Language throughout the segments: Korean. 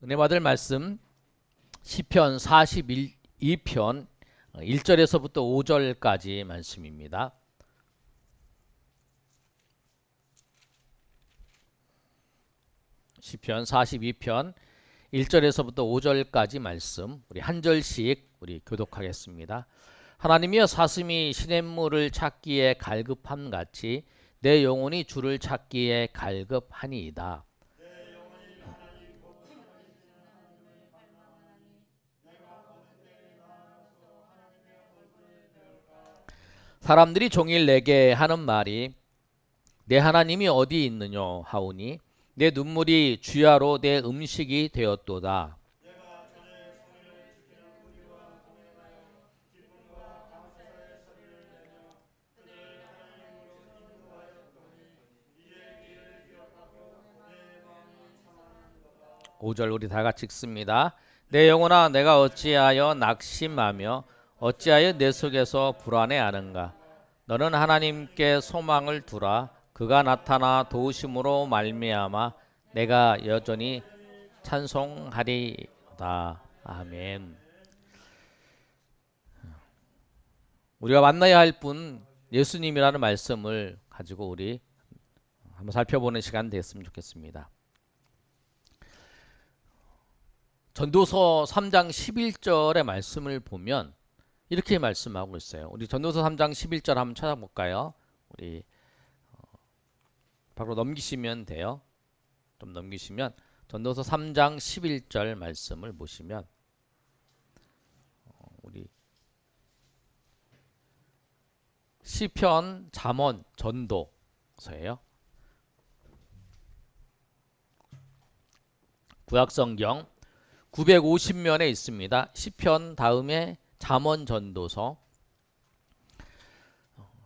은혜 받을 말씀 시편 42편 1절에서부터 5절까지 말씀입니다. 시편 42편 1절에서부터 5절까지 말씀 우리 한 절씩 우리 교독하겠습니다. 하나님이여, 사슴이 시냇물을 찾기에 갈급함 같이 내 영혼이 주를 찾기에 갈급하니이다. 사람들이 종일 내게 하는 말이 내 하나님이 어디 있느냐 하오니 내 눈물이 주야로 내 음식이 되었도다. 5절 우리 다 같이 읽습니다. 내 영혼아, 내가 어찌하여 낙심하며 어찌하여 내 속에서 불안해하는가. 너는 하나님께 소망을 두라. 그가 나타나 도우심으로 말미암아 내가 여전히 찬송하리로다. 아멘. 우리가 만나야 할 분 예수님이라는 말씀을 가지고 우리 한번 살펴보는 시간 됐으면 좋겠습니다. 전도서 3장 11절의 말씀을 보면 이렇게 말씀하고 있어요. 우리 전도서 3장 11절 한번 찾아볼까요? 우리 바로 넘기시면 돼요. 좀 넘기시면 전도서 3장 11절 말씀을 보시면 우리 시편, 잠언, 전도서예요. 구약성경 950면에 있습니다. 시편 다음에 잠언, 전도서.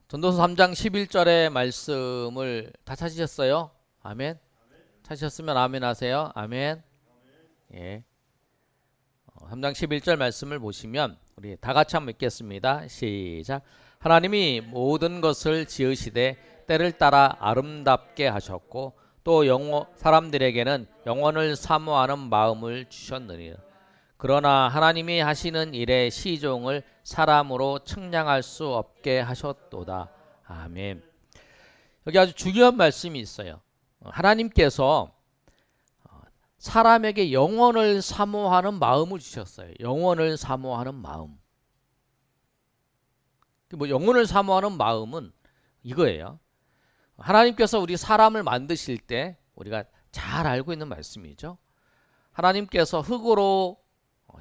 전도서 3장 11절의 말씀을 다 찾으셨어요? 아멘. 찾으셨으면 아멘 하세요. 아멘. 예. 3장 11절 말씀을 보시면 우리 다 같이 한번 읽겠습니다. 시작. 하나님이 모든 것을 지으시되 때를 따라 아름답게 하셨고 또 사람들에게는 영원을 사모하는 마음을 주셨느니라. 그러나 하나님이 하시는 일의 시종을 사람으로 측량할 수 없게 하셨도다. 아멘. 여기 아주 중요한 말씀이 있어요. 하나님께서 사람에게 영원을 사모하는 마음을 주셨어요. 영원을 사모하는 마음. 영원을 사모하는 마음은 이거예요. 하나님께서 우리 사람을 만드실 때 우리가 잘 알고 있는 말씀이죠. 하나님께서 흙으로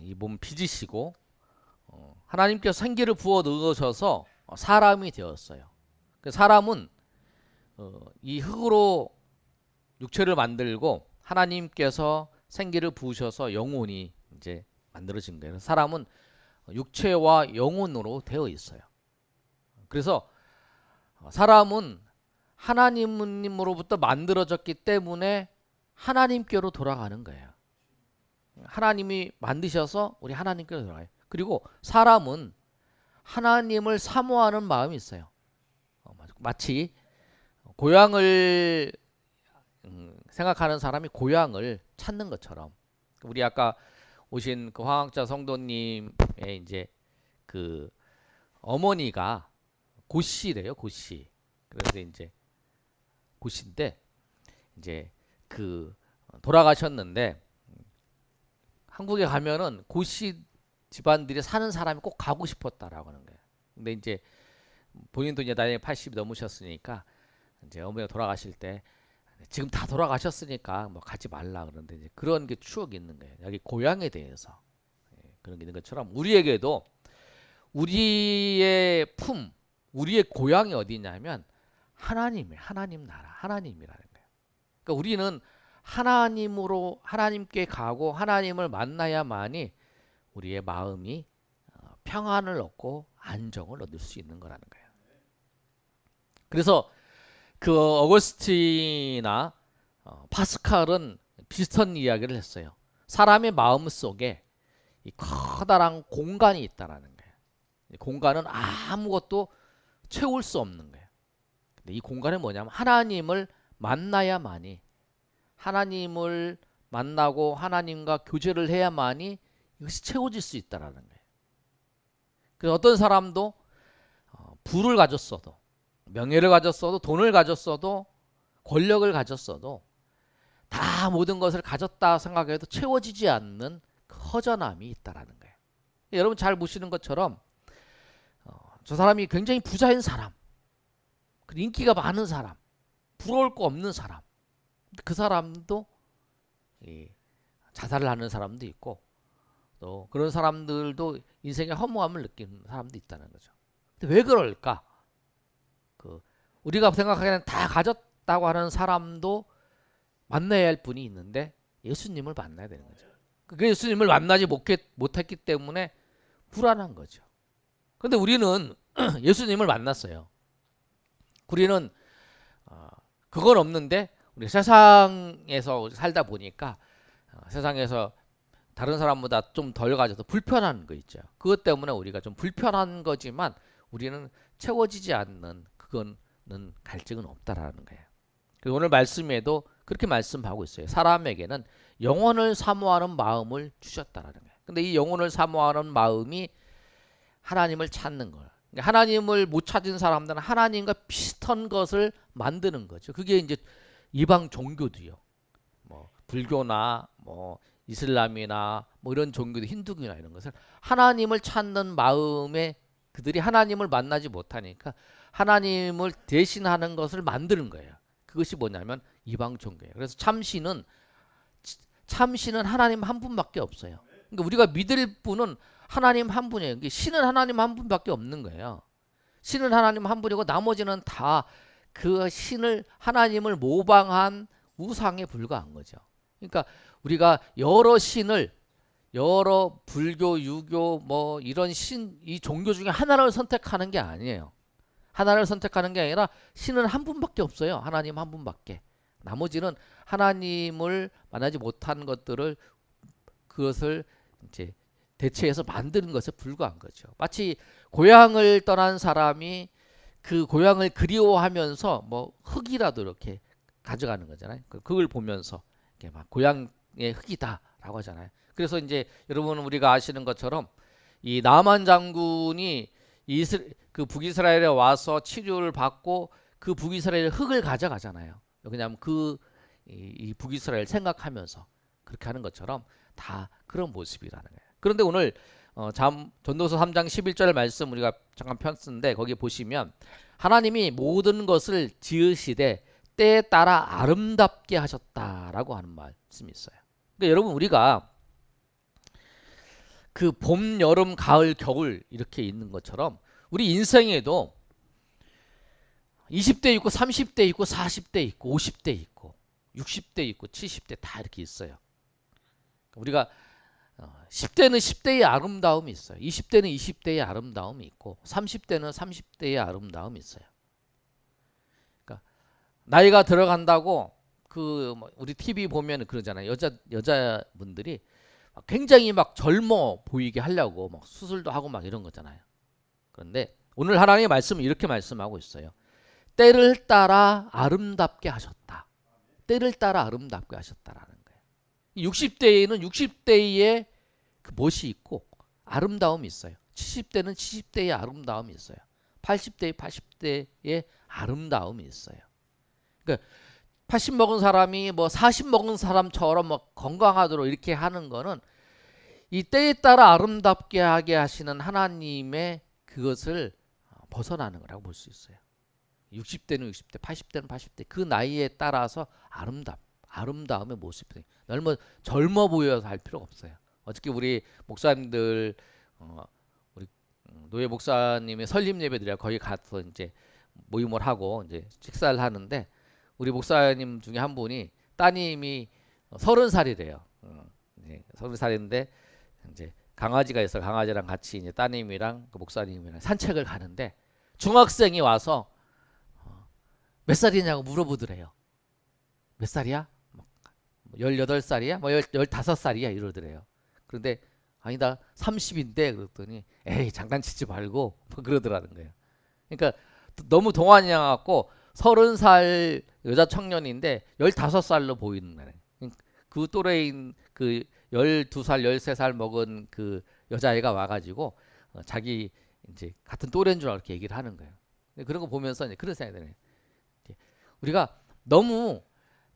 이 몸 빚으시고 하나님께서 생기를 부어 넣으셔서 사람이 되었어요. 사람은 이 흙으로 육체를 만들고 하나님께서 생기를 부으셔서 영혼이 이제 만들어진 거예요. 사람은 육체와 영혼으로 되어 있어요. 그래서 사람은 하나님으로부터 만들어졌기 때문에 하나님께로 돌아가는 거예요. 하나님이 만드셔서 우리 하나님께로 돌아가요. 그리고 사람은 하나님을 사모하는 마음이 있어요. 마치 고향을 생각하는 사람이 고향을 찾는 것처럼. 우리 아까 오신 그 화학자 성도님의 이제 그 어머니가 고씨래요. 고씨. 그래서 이제 고씨인데 이제 그 돌아가셨는데 한국에 가면은 고씨 집안들이 사는 사람이 꼭 가고 싶었다라고 하는 거예요. 근데 이제 본인도 이제 나이 80이 넘으셨으니까 이제 어머니가 돌아가실 때 지금 다 돌아가셨으니까 뭐 가지 말라 그러는데 이제 그런 게 추억이 있는 거예요. 여기 고향에 대해서 그런 게 있는 것처럼 우리에게도 우리의 품, 우리의 고향이 어디냐면 하나님의 하나님 나라, 하나님이라는 거예요. 그러니까 우리는 하나님으로 하나님께 가고 하나님을 만나야만이 우리의 마음이 평안을 얻고 안정을 얻을 수 있는 거라는 거예요. 그래서 그 어거스틴이나 파스칼은 비슷한 이야기를 했어요. 사람의 마음 속에 이 커다란 공간이 있다라는 거예요. 이 공간은 아무것도 채울 수 없는 거예요. 근데 이 공간은 뭐냐면 하나님을 만나야만이, 하나님을 만나고 하나님과 교제를 해야만이 이것이 채워질 수 있다라는 거예요. 그래서 어떤 사람도 부를 가졌어도, 명예를 가졌어도, 돈을 가졌어도, 권력을 가졌어도 다 모든 것을 가졌다 생각해도 채워지지 않는 그 허전함이 있다라는 거예요. 여러분 잘 보시는 것처럼 저 사람이 굉장히 부자인 사람, 인기가 많은 사람, 부러울 거 없는 사람, 그 사람도 자살을 하는 사람도 있고, 또 그런 사람들도 인생의 허무함을 느끼는 사람도 있다는 거죠. 근데 왜 그럴까? 우리가 생각하기에는 다 가졌다고 하는 사람도 만나야 할 분이 있는데 예수님을 만나야 되는 거죠. 그 예수님을 만나지 못했기 때문에 불안한 거죠. 근데 우리는 예수님을 만났어요. 우리는 그건 없는데 우리 세상에서 살다 보니까 세상에서 다른 사람보다 좀 덜 가져서 불편한 거 있죠. 그것 때문에 우리가 좀 불편한 거지만 우리는 채워지지 않는 그거는 갈증은 없다라는 거예요. 그리고 오늘 말씀에도 그렇게 말씀하고 있어요. 사람에게는 영혼을 사모하는 마음을 주셨다라는 거예요. 근데 이 영혼을 사모하는 마음이 하나님을 찾는 거예요. 그러니까 하나님을 못 찾은 사람들은 하나님과 비슷한 것을 만드는 거죠. 그게 이제 이방 종교도요. 뭐 불교나 뭐 이슬람이나 뭐 이런 종교도 힌두교나 이런 것을 하나님을 찾는 마음에 그들이 하나님을 만나지 못하니까 하나님을 대신하는 것을 만드는 거예요. 그것이 뭐냐면 이방 종교예요. 그래서 참신은 하나님 한 분밖에 없어요. 그러니까 우리가 믿을 분은 하나님 한 분이에요. 신은 하나님 한 분밖에 없는 거예요. 신은 하나님 한 분이고 나머지는 다 그 신을 하나님을 모방한 우상에 불과한 거죠. 그러니까 우리가 여러 신을 여러 불교, 유교 뭐 이런 이 종교 중에 하나를 선택하는 게 아니에요. 하나를 선택하는 게 아니라 신은 한 분밖에 없어요. 하나님 한 분밖에. 나머지는 하나님을 만나지 못한 것들을 그것을 이제 대체해서 만드는 것에 불과한 거죠. 마치 고향을 떠난 사람이 그 고향을 그리워하면서 뭐 흙이라도 이렇게 가져가는 거잖아요. 그걸 보면서 이렇게 막 고향의 흙이다라고 하잖아요. 그래서 이제 여러분 우리가 아시는 것처럼 이 나만 장군이 그 북이스라엘에 와서 치료를 받고 그 북이스라엘 흙을 가져가잖아요. 왜냐하면 이 북이스라엘 생각하면서 그렇게 하는 것처럼 다 그런 모습이라는 거예요. 그런데 오늘 전도서 3장 11절 말씀 우리가 잠깐 폈는데 거기 보시면 하나님이 모든 것을 지으시되 때에 따라 아름답게 하셨다라고 하는 말씀이 있어요. 그러니까 여러분 우리가 그 봄, 여름, 가을, 겨울 이렇게 있는 것처럼 우리 인생에도 20대 있고 30대 있고 40대 있고 50대 있고 60대 있고 70대 다 이렇게 있어요. 우리가 10대는 10대의 아름다움이 있어요. 20대는 20대의 아름다움이 있고 30대는 30대의 아름다움이 있어요. 그러니까 나이가 들어간다고 우리 TV 보면 그러잖아요. 여자분들이 굉장히 막 젊어 보이게 하려고 막 수술도 하고 막 이런 거잖아요. 그런데 오늘 하나님의 말씀은 이렇게 말씀하고 있어요. 때를 따라 아름답게 하셨다. 때를 따라 아름답게 하셨다라는 거예요. 60대에는 60대의 그 멋이 있고 아름다움이 있어요. 70대는 70대의 아름다움이 있어요. 80대의 80대의 아름다움이 있어요. 그러니까 80 먹은 사람이 뭐 40 먹은 사람처럼 뭐 건강하도록 이렇게 하는 거는 이 때에 따라 아름답게 하게 하시는 하나님의 그것을 벗어나는 거라고 볼 수 있어요. 60대는 60대, 80대는 80대 그 나이에 따라서 아름다움의 모습이 너무 젊어 보여서 할 필요가 없어요. 어저께 우리 목사님들 우리 노예 목사님의 설립 예배들이라 거기 가서 이제 모임을 하고 이제 식사를 하는데 우리 목사님 중에 한 분이 따님이 30살이래요. 30살인데 이제 강아지가 있어. 강아지랑 같이 이제 따님이랑 그 목사님이랑 산책을 가는데 중학생이 와서 몇 살이냐고 물어보더래요. 몇 살이야? 18살이야? 뭐 15살이야? 이러더래요. 그런데 아니다 30인데 그랬더니 에이 장난치지 말고 뭐 그러더라는 거예요. 그러니까 너무 동안이야 갖고 30살 여자 청년인데 15살로 보이는 거예요. 그 또래인 그 12살, 13살 먹은 그 여자애가 와가지고 자기 이제 같은 또래인 줄 알고 이렇게 얘기를 하는 거예요. 그런 거 보면서 이제 그런 생각이 드네요. 우리가 너무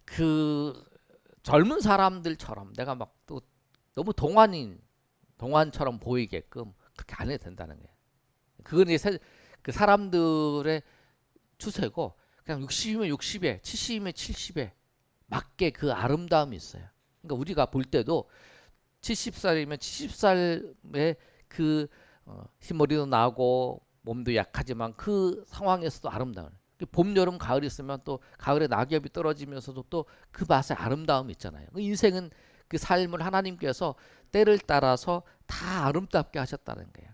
그 젊은 사람들처럼 내가 막 또 너무 동안처럼 보이게끔 그렇게 안 해도 된다는 거예요. 그건 이제 그 사람들의 추세고 그냥 60이면 60에 70이면 70에 맞게 그 아름다움이 있어요. 그러니까 우리가 볼 때도 70살이면 70살의 그 흰머리도 나고 몸도 약하지만 그 상황에서도 아름다워요. 봄, 여름, 가을 있으면 또 가을에 낙엽이 떨어지면서도 또 그 맛의 아름다움이 있잖아요. 인생은 그 삶을 하나님께서 때를 따라서 다 아름답게 하셨다는 거예요.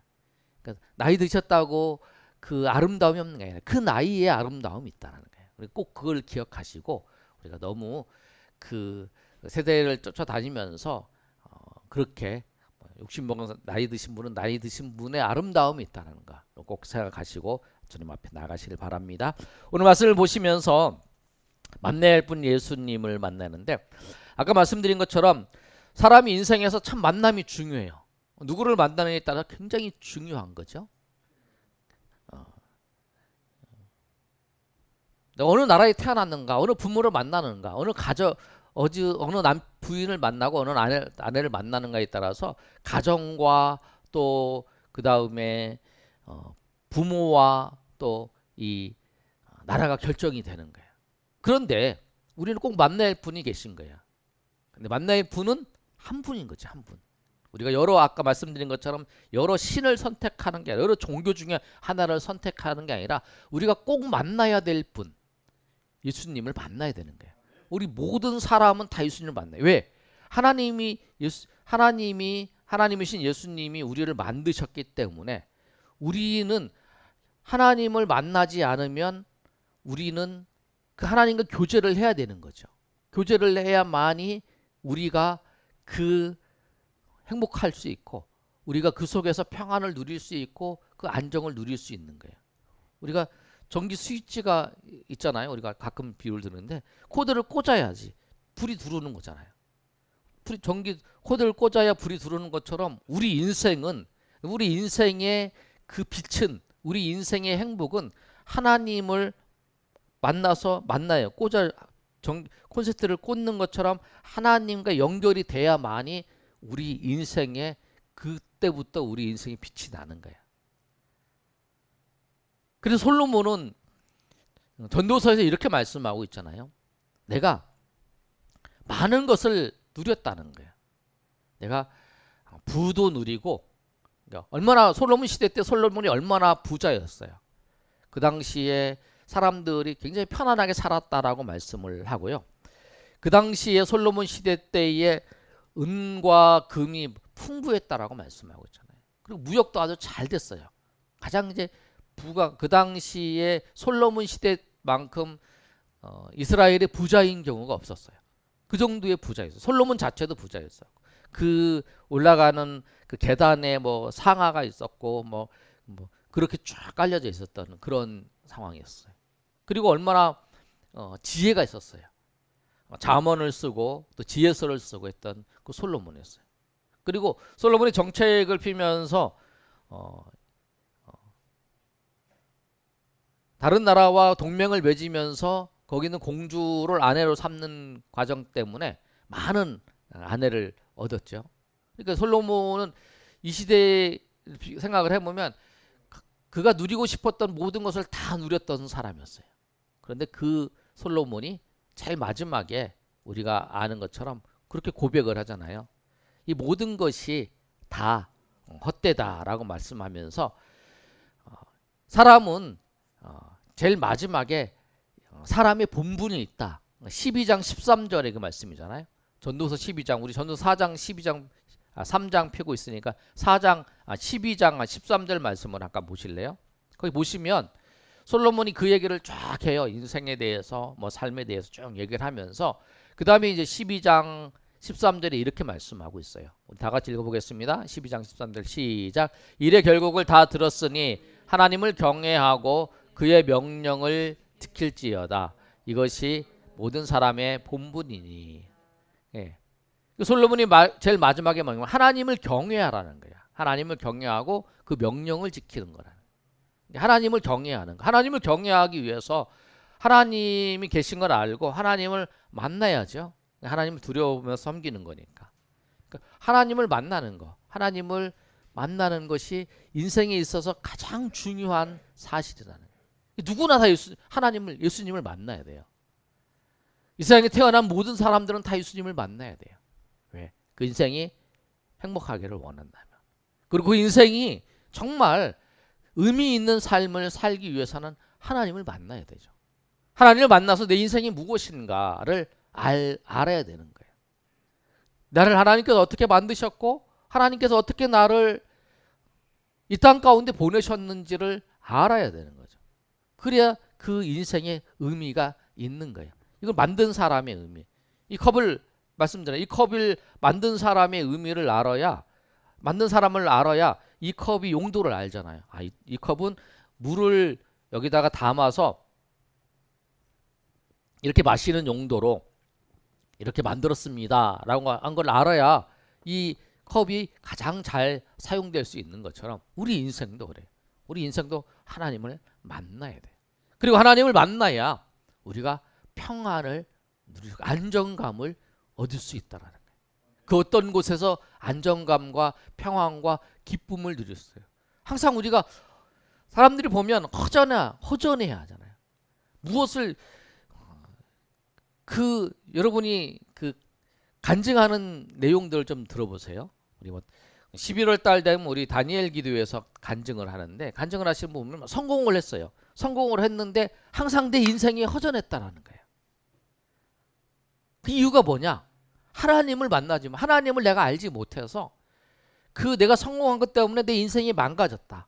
그러니까 나이 드셨다고 그 아름다움이 없는 게 아니라 그 나이에 아름다움이 있다는 거예요. 꼭 그걸 기억하시고 우리가 너무 그 세대를 쫓아다니면서 그렇게 60 먹은 나이 드신 분은 나이 드신 분의 아름다움이 있다는 거 꼭 생각하시고 주님 앞에 나가시길 바랍니다. 오늘 말씀을 보시면서 만날 분 예수님을 만나는데 아까 말씀드린 것처럼 사람이 인생에서 참 만남이 중요해요. 누구를 만나느냐에 따라 굉장히 중요한 거죠. 어느 나라에 태어났는가, 어느 부모를 만나는가, 어느 부인을 만나고 어느 아내를 만나는가에 따라서 가정과 또 그 다음에 부모와 또 이 나라가 결정이 되는 거예요. 그런데 우리는 꼭 만날 분이 계신 거예요. 근데 만날 분은 한 분인 거지, 한 분. 우리가 아까 말씀드린 것처럼 여러 신을 선택하는 게 아니라 여러 종교 중에 하나를 선택하는 게 아니라 우리가 꼭 만나야 될 분, 예수님을 만나야 되는 거예요. 우리 모든 사람은 다 예수님을 만나요. 왜? 하나님이신 예수님이 우리를 만드셨기 때문에 우리는 하나님을 만나지 않으면 우리는 그 하나님과 교제를 해야 되는 거죠. 교제를 해야만이 우리가 그 행복할 수 있고 우리가 그 속에서 평안을 누릴 수 있고 그 안정을 누릴 수 있는 거예요. 우리가 전기 스위치가 있잖아요. 우리가 가끔 비유를 드는데 코드를 꽂아야지 불이 들어오는 거잖아요. 코드를 꽂아야 불이 들어오는 것처럼 우리 인생의 그 빛은 우리 인생의 행복은 하나님을 만나요. 콘센트를 꽂는 것처럼 하나님과 연결이 돼야만이 우리 인생에 그때부터 우리 인생의 빛이 나는 거야. 그래서 솔로몬은 전도서에서 이렇게 말씀하고 있잖아요. 내가 많은 것을 누렸다는 거야. 내가 부도 누리고 얼마나 솔로몬 시대 때 솔로몬이 얼마나 부자였어요. 그 당시에 사람들이 굉장히 편안하게 살았다라고 말씀을 하고요. 그 당시에 솔로몬 시대 때에 은과 금이 풍부했다라고 말씀하고 있잖아요. 그리고 무역도 아주 잘 됐어요. 가장 이제 그 당시에 솔로몬 시대만큼 이스라엘의 부자인 경우가 없었어요. 그 정도의 부자였어요. 솔로몬 자체도 부자였어요. 그 올라가는 그 계단에 뭐 상아가 있었고 뭐 그렇게 쫙 깔려져 있었던 그런 상황이었어요. 그리고 얼마나 지혜가 있었어요. 잠언을 쓰고 또 지혜서를 쓰고 했던 그 솔로몬이었어요. 그리고 솔로몬이 정책을 피면서 다른 나라와 동맹을 맺으면서 거기는 공주를 아내로 삼는 과정 때문에 많은 아내를 얻었죠. 그러니까 솔로몬은 이 시대에 생각을 해보면 그가 누리고 싶었던 모든 것을 다 누렸던 사람이었어요. 그런데 그 솔로몬이 제일 마지막에 우리가 아는 것처럼 그렇게 고백을 하잖아요. 이 모든 것이 다 헛되다라고 말씀하면서 사람은 제일 마지막에 사람의 본분이 있다. 12장 13절의 그 말씀이잖아요. 전도서 12장, 우리 전도서 4장 12장 3장 펴고 있으니까 12장 13절 말씀을 잠깐 보실래요? 거기 보시면 솔로몬이 그 얘기를 쫙 해요. 인생에 대해서 뭐 삶에 대해서 쭉 얘기를 하면서 그 다음에 이제 12장 13절에 이렇게 말씀하고 있어요. 우리 다 같이 읽어보겠습니다. 12장 13절 시작. 일의 결국을 다 들었으니 하나님을 경외하고 그의 명령을 지킬지어다. 이것이 모든 사람의 본분이니. 예. 그 솔로몬이 제일 마지막에 뭐냐면 하나님을 경외하라는 거야. 하나님을 경외하고 그 명령을 지키는 거라는 거야. 하나님을 경외하는 거. 하나님을 경외하기 위해서 하나님이 계신 걸 알고 하나님을 만나야죠. 하나님을 두려우면서 섬기는 거니까. 그러니까 하나님을 만나는 거. 하나님을 만나는 것이 인생에 있어서 가장 중요한 사실이라는 거예요. 누구나 다 예수님을 만나야 돼요. 이 세상에 태어난 모든 사람들은 다 예수님을 만나야 돼요. 왜? 그 인생이 행복하기를 원한다면. 그리고 그 인생이 정말 의미 있는 삶을 살기 위해서는 하나님을 만나야 되죠. 하나님을 만나서 내 인생이 무엇인가를 알아야 되는 거예요. 나를 하나님께서 어떻게 만드셨고 하나님께서 어떻게 나를 이 땅 가운데 보내셨는지를 알아야 되는 거죠. 그래야 그 인생의 의미가 있는 거예요. 이걸 만든 사람의 의미. 이 컵을 말씀드려요. 이 컵을 만든 사람의 의미를 알아야, 만든 사람을 알아야 이 컵이 용도를 알잖아요. 이 컵은 물을 여기다가 담아서 이렇게 마시는 용도로 이렇게 만들었습니다 라고 한 걸 알아야 이 컵이 가장 잘 사용될 수 있는 것처럼 우리 인생도 그래요. 우리 인생도 하나님을 만나야 돼요. 그리고 하나님을 만나야 우리가 평안을 누리고 안정감을 얻을 수 있다는 거예요. 그 어떤 곳에서 안정감과 평안과 기쁨을 누릴 수 있어요. 항상 우리가 사람들이 보면 허전해야 하잖아요. 무엇을 여러분이 간증하는 내용들을 좀 들어보세요. 우리 11월 달 되면 우리 다니엘 기도에서 간증을 하는데, 간증을 하시는 분 보면 성공을 했어요. 성공을 했는데 항상 내 인생이 허전했다라는 거예요. 그 이유가 뭐냐? 하나님을 만나지만 하나님을 내가 알지 못해서 내가 성공한 것 때문에 내 인생이 망가졌다.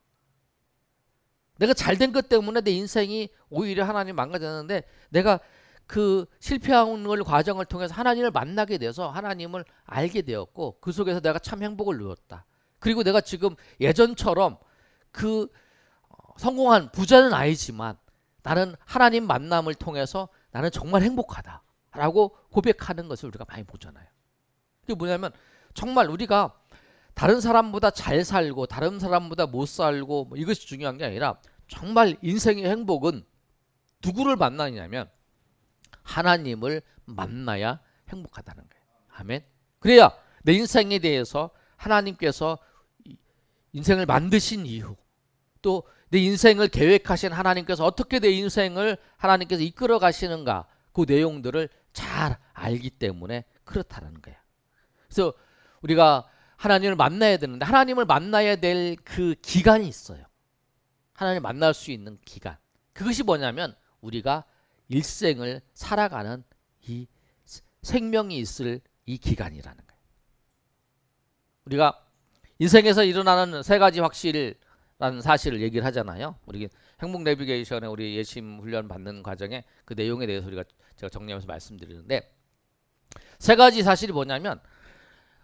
내가 잘된 것 때문에 내 인생이 오히려 하나님 망가졌는데, 내가 그 실패하는 과정을 통해서 하나님을 만나게 돼서 하나님을 알게 되었고 그 속에서 내가 참 행복을 누렸다. 그리고 내가 지금 예전처럼 성공한 부자는 아니지만 나는 하나님 만남을 통해서 나는 정말 행복하다라고 고백하는 것을 우리가 많이 보잖아요. 그게 뭐냐면 정말 우리가 다른 사람보다 잘 살고 다른 사람보다 못 살고 이것이 중요한 게 아니라 정말 인생의 행복은 누구를 만나냐면 하나님을 만나야 행복하다는 거예요. 아멘. 그래야 내 인생에 대해서 하나님께서 인생을 만드신 이유, 또 내 인생을 계획하신 하나님께서 어떻게 내 인생을 하나님께서 이끌어 가시는가, 그 내용들을 잘 알기 때문에 그렇다는 거예요. 그래서 우리가 하나님을 만나야 되는데 하나님을 만나야 될 그 기간이 있어요. 하나님을 만날 수 있는 기간. 그것이 뭐냐면 우리가 일생을 살아가는 이 생명이 있을 이 기간이라는 거예요. 우리가 인생에서 일어나는 세 가지 확실이라는 사실을 얘기를 하잖아요. 우리 행복 내비게이션에 우리 예심 훈련 받는 과정에 그 내용에 대해서 제가 정리하면서 말씀드리는데, 세 가지 사실이 뭐냐면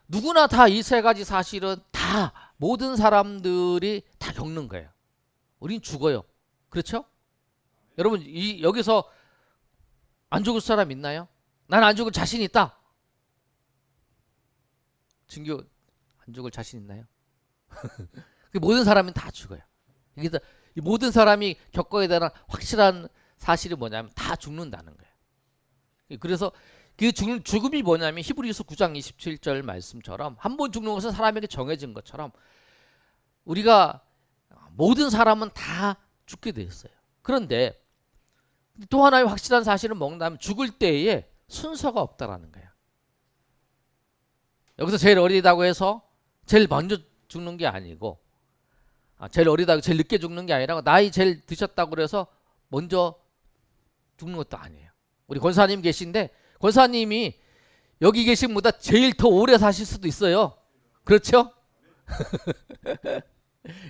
누구나 다 이 세 가지 사실은 다 모든 사람들이 다 겪는 거예요. 우린 죽어요. 그렇죠? 여러분 여기서 안 죽을 사람 있나요? 난 안 죽을 자신 있다. 진규 안 죽을 자신 있나요? 모든 사람은 다 죽어요. 그래서 모든 사람이 겪어야 되는 확실한 사실이 뭐냐면 다 죽는다는 거예요. 그래서 그 죽음이 뭐냐면 히브리서 9장 27절 말씀처럼 한 번 죽는 것은 사람에게 정해진 것처럼 우리가 모든 사람은 다 죽게 돼 있어요. 그런데 또 하나의 확실한 사실은 뭐냐면 죽을 때에 순서가 없다라는 거예요. 여기서 제일 어리다고 해서 제일 먼저 죽는 게 아니고, 제일 어리다고 제일 늦게 죽는 게 아니라 나이 제일 드셨다고 그래서 먼저 죽는 것도 아니에요. 우리 권사님 계신데 권사님이 여기 계신 분보다 제일 더 오래 사실 수도 있어요. 그렇죠?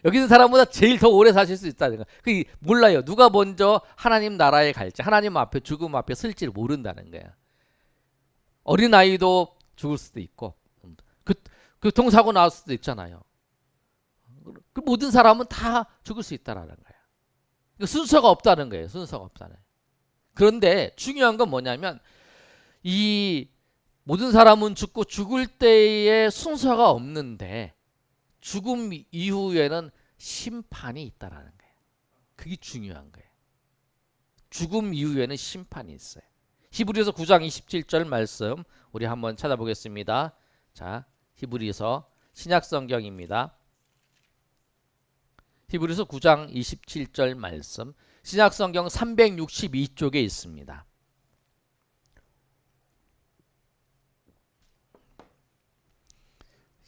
여기 있는 사람보다 제일 더 오래 사실 수 있다는 거예요. 그 몰라요. 누가 먼저 하나님 나라에 갈지, 하나님 앞에 죽음 앞에 설지를 모른다는 거예요. 어린아이도 죽을 수도 있고 교통사고 나올 수도 있잖아요. 그 모든 사람은 다 죽을 수 있다는 거예요. 순서가 없다는 거예요. 순서가 없다는 거예요. 그런데 중요한 건 뭐냐면 이 모든 사람은 죽고 죽을 때에 순서가 없는데 죽음 이후에는 심판이 있다라는 거예요. 그게 중요한 거예요. 죽음 이후에는 심판이 있어요. 히브리서 9장 27절 말씀 우리 한번 찾아보겠습니다. 자, 히브리서 신약 성경입니다. 히브리서 9장 27절 말씀 신약 성경 362쪽에 있습니다.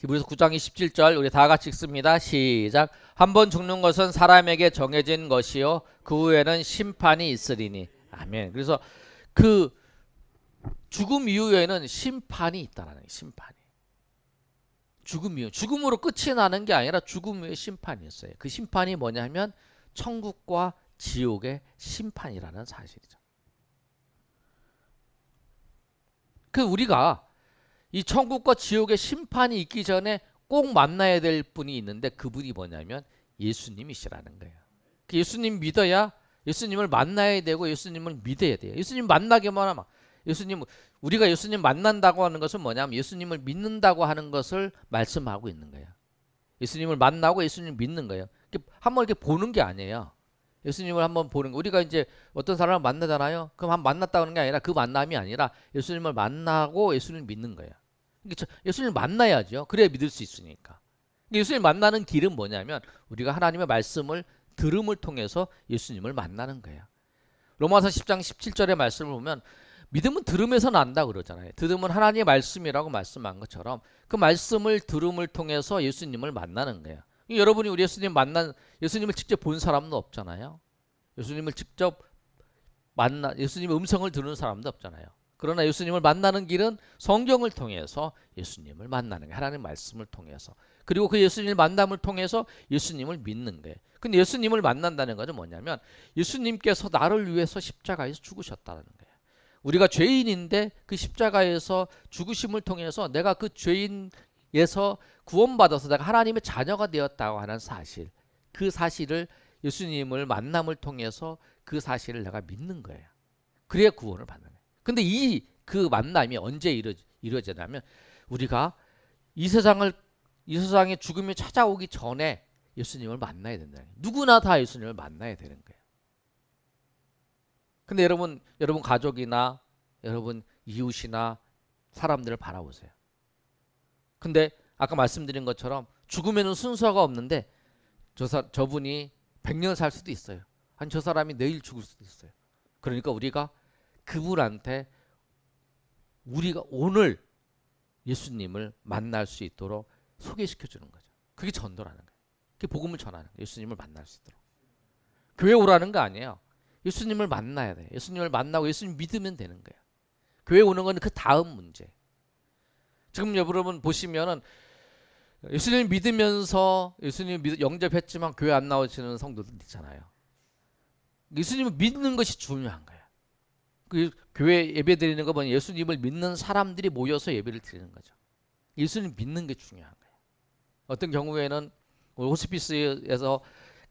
히브리서 9장 27절 우리 다 같이 읽습니다. 시작. 한 번 죽는 것은 사람에게 정해진 것이요 그 후에는 심판이 있으리니. 아멘. 그래서 그 죽음 이후에는 심판이 있다라는 거예요. 심판이. 죽음 이후. 죽음으로 끝이 나는 게 아니라 죽음 후에 심판이 있어요. 그 심판이 뭐냐면 천국과 지옥의 심판이라는 사실이죠. 그 우리가 이 천국과 지옥의 심판이 있기 전에 꼭 만나야 될 분이 있는데 그분이 뭐냐면 예수님이시라는 거예요. 그 예수님 믿어야 예수님을 만나야 되고 예수님을 믿어야 돼요. 예수님 만나기만 하면 우리가 예수님 만난다고 하는 것은 뭐냐면 예수님을 믿는다고 하는 것을 말씀하고 있는 거예요. 예수님을 만나고 예수님을 믿는 거예요. 한번 이렇게 보는 게 아니에요. 예수님을 한번 보는 거. 우리가 이제 어떤 사람을 만나잖아요. 그럼 한번 만났다는 게 아니라 그 만남이 아니라 예수님을 만나고 예수님을 믿는 거예요. 예수님을 만나야죠. 그래야 믿을 수 있으니까. 예수님을 만나는 길은 뭐냐면 우리가 하나님의 말씀을 들음을 통해서 예수님을 만나는 거예요. 로마서 10장 17절의 말씀을 보면 믿음은 들음에서 난다 그러잖아요. 들음은 하나님의 말씀이라고 말씀한 것처럼 그 말씀을 들음을 통해서 예수님을 만나는 거예요. 여러분이 우리 예수님을 직접 본 사람도 없잖아요. 예수님을 직접 예수님의 음성을 들은 사람도 없잖아요. 그러나 예수님을 만나는 길은 성경을 통해서 예수님을 만나는 거예요. 하나님의 말씀을 통해서. 그리고 그 예수님을 만남을 통해서 예수님을 믿는 거예요. 근데 예수님을 만난다는 것은 뭐냐면 예수님께서 나를 위해서 십자가에서 죽으셨다는 거예요. 우리가 죄인인데 그 십자가에서 죽으심을 통해서 내가 그 죄인에서 구원받아서 내가 하나님의 자녀가 되었다고 하는 사실, 그 사실을 예수님을 만남을 통해서 그 사실을 내가 믿는 거예요. 그래야 구원을 받는 거예요. 근데 그 만남이 언제 이루어지냐면 우리가 이 세상에 죽음이 찾아오기 전에 예수님을 만나야 된다는 거예요. 누구나 다 예수님을 만나야 되는 거예요. 근데 여러분 가족이나 여러분 이웃이나 사람들을 바라보세요. 근데 아까 말씀드린 것처럼 죽음에는 순서가 없는데 저분이 100년 살 수도 있어요. 아니 저 사람이 내일 죽을 수도 있어요. 그러니까 우리가 그분한테 우리가 오늘 예수님을 만날 수 있도록 소개시켜 주는 거죠. 그게 전도라는 거예요. 그게 복음을 전하는 거예요. 예수님을 만날 수 있도록. 교회 오라는 거 아니에요. 예수님을 만나야 돼요. 예수님을 만나고 예수님 믿으면 되는 거예요. 교회 오는 건 그 다음 문제. 지금 여러분 보시면은 예수님 믿으면서 예수님 영접했지만 교회 안 나오시는 성도들 있잖아요. 예수님을 믿는 것이 중요한 거예요. 그 교회 예배 드리는 거 보면 예수님을 믿는 사람들이 모여서 예배를 드리는 거죠. 예수님 믿는 게 중요한 거예요. 어떤 경우에는 호스피스에서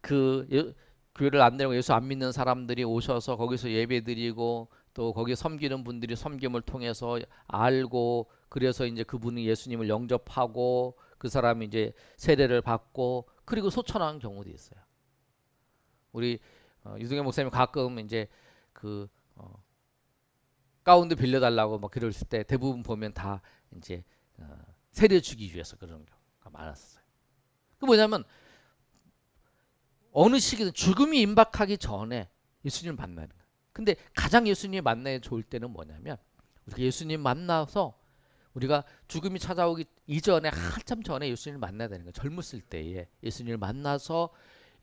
교회를 안 다니고 예수 안 믿는 사람들이 오셔서 거기서 예배 드리고 또 거기 섬기는 분들이 섬김을 통해서 알고 그래서 이제 그분이 예수님을 영접하고 그 사람이 이제 세례를 받고 그리고 소천하는 경우도 있어요. 우리 유동현 목사님 가끔 이제 가운데 빌려달라고 막 그럴 때 대부분 보면 다 이제 세례 주기 위해서 그런 경우가 많았어요. 그 뭐냐면 어느 시기든 죽음이 임박하기 전에 예수님을 만나는 거예요. 근데 가장 예수님 만나야 좋을 때는 뭐냐면 우리가 예수님 만나서 우리가 죽음이 찾아오기 이전에 한참 전에 예수님을 만나야 되는 거예요. 젊었을 때에 예수님을 만나서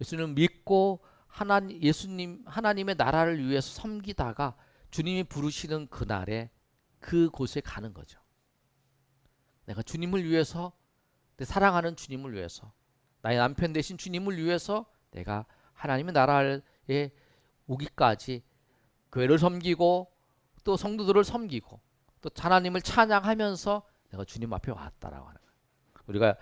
예수님을 믿고 하나님의 나라를 위해서 섬기다가 주님이 부르시는 그날에 그곳에 가는 거죠. 내가 주님을 위해서 내 사랑하는 주님을 위해서 나의 남편 대신 주님을 위해서 내가 하나님의 나라에 오기까지 교회를 섬기고 또 성도들을 섬기고 또 하나님을 찬양하면서 내가 주님 앞에 왔다라고 하는 거예요. 우리가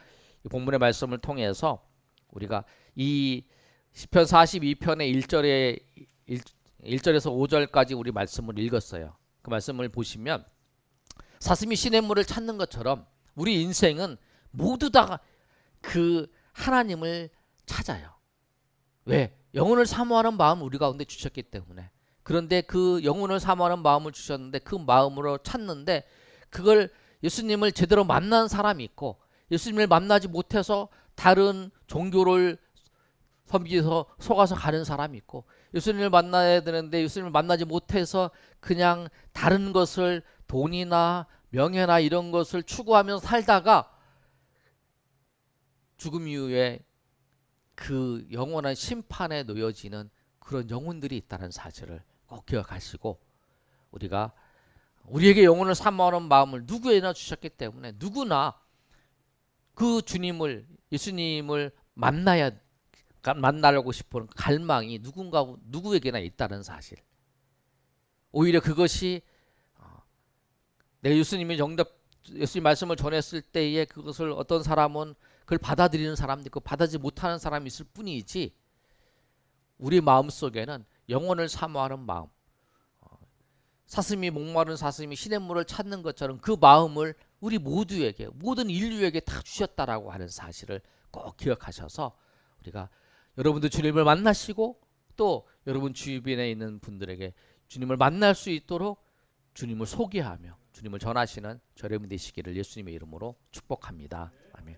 이 본문의 말씀을 통해서 우리가 이 시편 42편의 1절에서 5절까지 우리 말씀을 읽었어요. 그 말씀을 보시면 사슴이 시냇물을 찾는 것처럼 우리 인생은 모두 다 그 하나님을 찾아요. 왜? 영혼을 사모하는 마음을 우리 가운데 주셨기 때문에. 그런데 그 영혼을 사모하는 마음을 주셨는데 그 마음으로 찾는데 그걸 예수님을 제대로 만난 사람이 있고 예수님을 만나지 못해서 다른 종교를 섬기서 속아서 가는 사람이 있고 예수님을 만나야 되는데 예수님을 만나지 못해서 그냥 다른 것을 돈이나 명예나 이런 것을 추구하면서 살다가 죽음 이후에 그 영원한 심판에 놓여지는 그런 영혼들이 있다는 사실을 꼭 기억하시고 우리가 우리에게 영혼을 사모하는 마음을 누구에나 주셨기 때문에 누구나 그 주님을 예수님을 만나려고 싶은 갈망이 누구에게나 있다는 사실. 오히려 그것이 내가 예수님 말씀을 전했을 때에 그것을 어떤 사람은 그걸 받아들이는 사람도 있고 받아들이지 못하는 사람이 있을 뿐이지 우리 마음속에는 영혼을 사모하는 마음, 사슴이 목마른 사슴이 시냇물을 찾는 것처럼 그 마음을 우리 모두에게 모든 인류에게 다 주셨다라고 하는 사실을 꼭 기억하셔서 우리가 여러분도 주님을 만나시고 또 여러분 주변에 있는 분들에게 주님을 만날 수 있도록 주님을 소개하며 주님을 전하시는 저여러분 되시기를 예수님의 이름으로 축복합니다. 아멘.